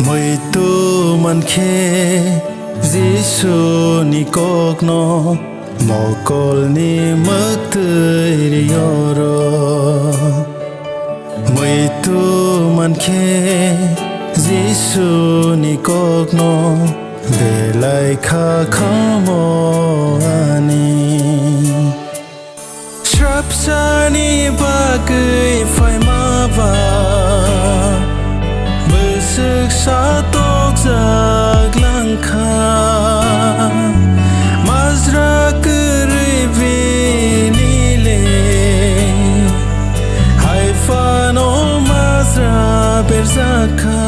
Muito Mankhe Jisu ni kokno mokol ni maktir yoro Muito Mankhe Jisu ni kokno belai kha khamo ani Shrapsani bagai faima ba Besuk satok zaglang kha Mazra keribi nile Haifano mazra berzakha